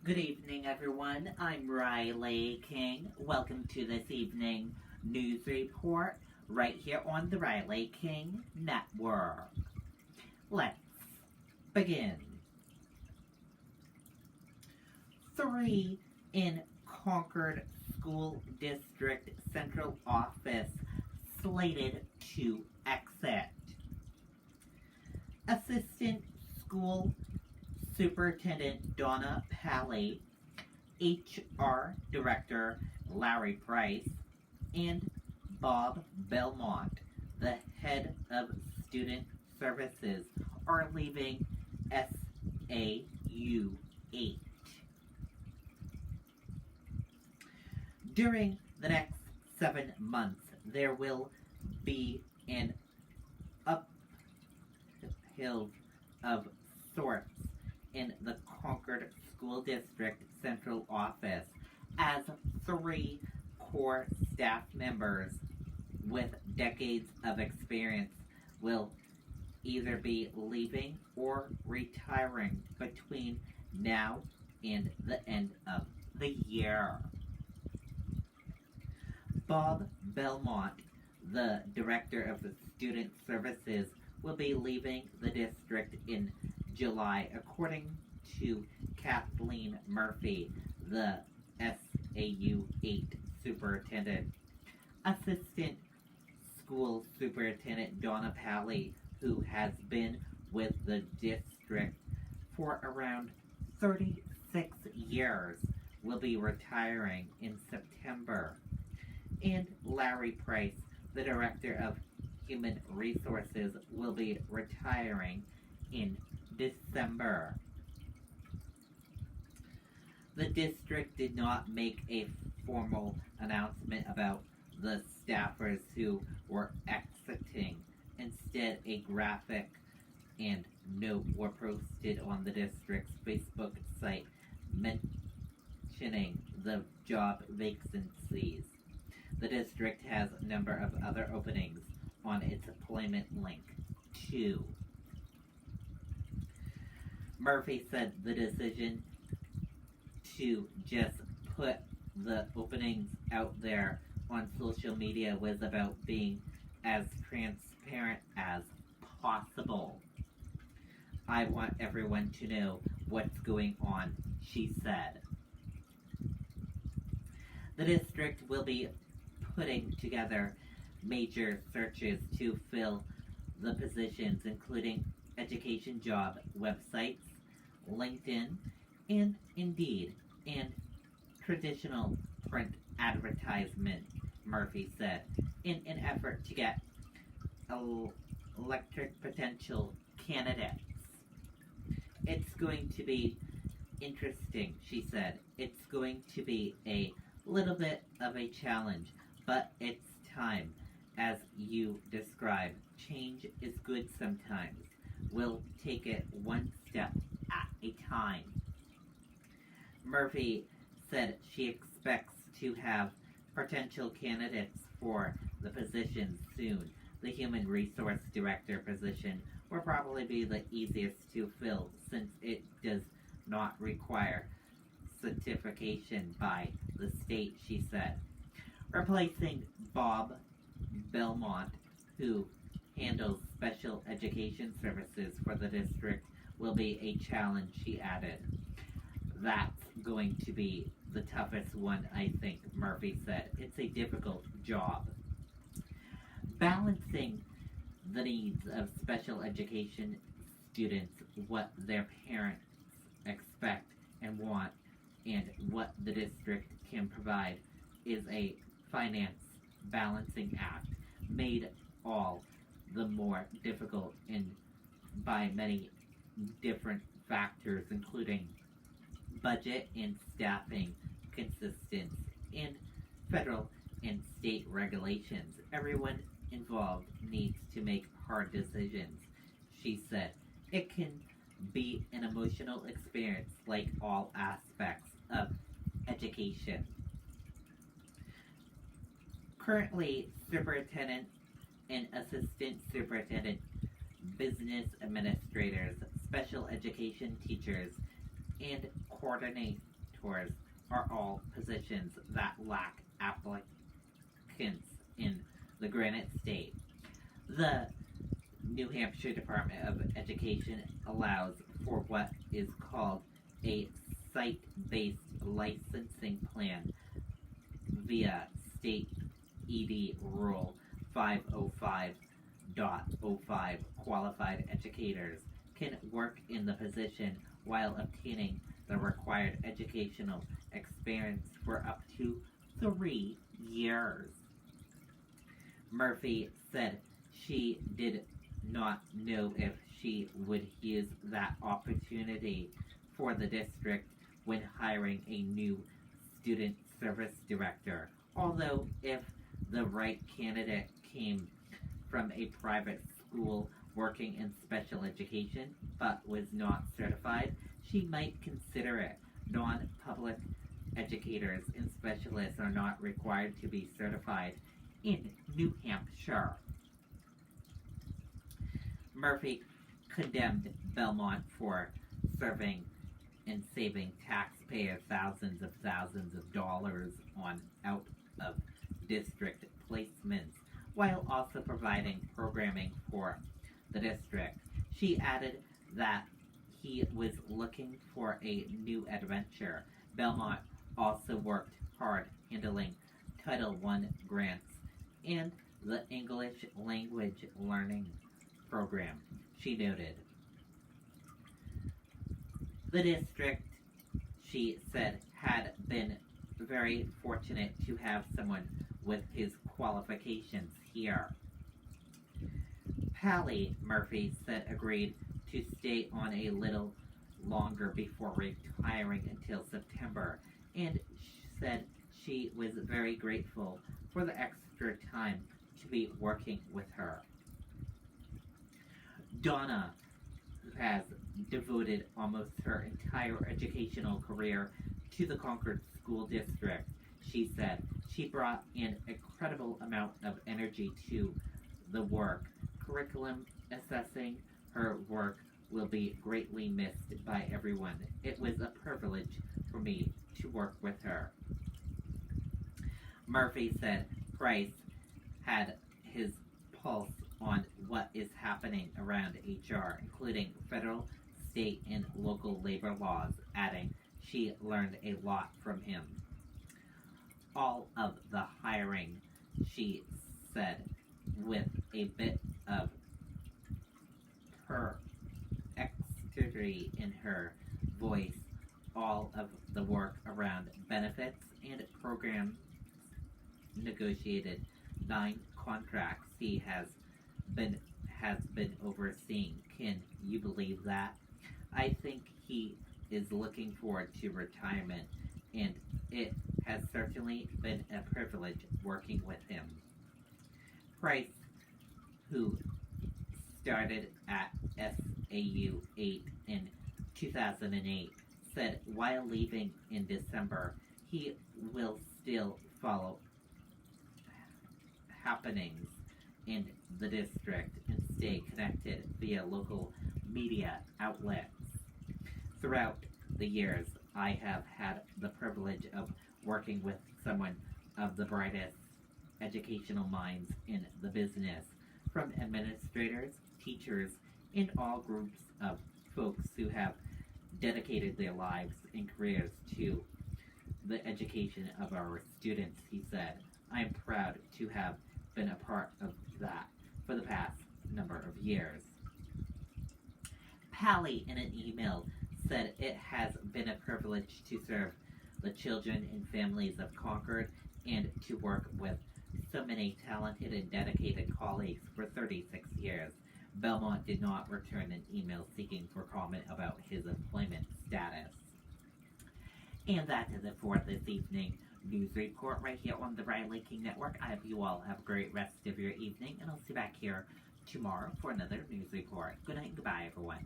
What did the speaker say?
Good evening, everyone. I'm Riley King. Welcome to this evening news report right here on the Riley King Network. Let's begin. 3 in Concord School District Central Office slated to exit. Assistant School Superintendent Donna Pally, HR Director Larry Price, and Bob Belmont, the head of Student Services, are leaving SAU 8. During the next 7 months, there will be an uphill of sorts in the Concord School District Central Office as 3 core staff members with decades of experience will either be leaving or retiring between now and the end of the year. Bob Belmont, the Director of Student Services, will be leaving the district in July, according to Kathleen Murphy, the SAU 8 superintendent. Assistant School Superintendent Donna Pally, who has been with the district for around 36 years, will be retiring in September. And Larry Price, the Director of Human Resources, will be retiring in December. The district did not make a formal announcement about the staffers who were exiting. Instead, a graphic and note were posted on the district's Facebook site mentioning the job vacancies. The district has a number of other openings on its employment link, too. Murphy said the decision to just put the openings out there on social media was about being as transparent as possible. I want everyone to know what's going on, she said. The district will be putting together major searches to fill the positions, including education job websites, LinkedIn, and Indeed, and traditional print advertisement, Murphy said, in an effort to get electric potential candidates. It's going to be interesting, she said. It's going to be a little bit of a challenge, but it's time. As you describe, change is good sometimes. We'll take it one step at a time. Murphy said she expects to have potential candidates for the position soon. The Human Resource Director position will probably be the easiest to fill since it does not require certification by the state, she said. Replacing Bob Belmont, who handles special education services for the district, will be a challenge, she added. That's going to be the toughest one, I think, Murphy said. It's a difficult job. Balancing the needs of special education students, what their parents expect and want, and what the district can provide, is a finance balancing act made all the more difficult by many different factors, including budget and staffing consistency and federal and state regulations. Everyone involved needs to make hard decisions, she said. It can be an emotional experience like all aspects of education. Currently, superintendent and assistant superintendent, business administrators, special education teachers, and directors are all positions that lack applicants in the Granite State. The New Hampshire Department of Education allows for what is called a site-based licensing plan via State ED Rule 505.05. Qualified educators can work in the position while obtaining the required educational experience for up to 3 years. Murphy said she did not know if she would use that opportunity for the district when hiring a new student service director, although if the right candidate came from a private school working in special education but was not certified, she might consider it. Non-public educators and specialists are not required to be certified in New Hampshire. Murphy condemned Belmont for serving and saving taxpayers thousands of dollars on out-of-district placements, while also providing programming for the district. She added that he was looking for a new adventure. Belmont also worked hard handling Title I grants and the English language learning program, she noted. The district, she said, had been very fortunate to have someone with his qualifications here. Pally, Murphy said, agreed to stay on a little longer before retiring until September, and said she was very grateful for the extra time to be working with her. Donna, who has devoted almost her entire educational career to the Concord School District, she said she brought an incredible amount of energy to the work. Curriculum assessing her work will be greatly missed by everyone. It was a privilege for me to work with her. Murphy said Price had his pulse on what is happening around HR, including federal, state, and local labor laws, adding she learned a lot from him. All of the hiring, she said, with a bit of perplexity in her voice, all of the work around benefits and programs negotiated 9 contracts he has been overseeing. Can you believe that? I think he is looking forward to retirement, and it has certainly been a privilege working with him. Price, who started at SAU 8 in 2008, said while leaving in December, he will still follow happenings in the district and stay connected via local media outlets. Throughout the years, I have had the privilege of working with someone of the brightest educational minds in the business, from administrators, teachers, and all groups of folks who have dedicated their lives and careers to the education of our students, he said. I am proud to have been a part of that for the past number of years. Pally, in an email, said it has been a privilege to serve the children and families of Concord and to work with so many talented and dedicated colleagues for 36 years. Belmont did not return an email seeking for comment about his employment status. And that is it for this evening news report right here on the Riley King Network. I hope you all have a great rest of your evening, and I'll see you back here tomorrow for another news report. Good night and goodbye, everyone.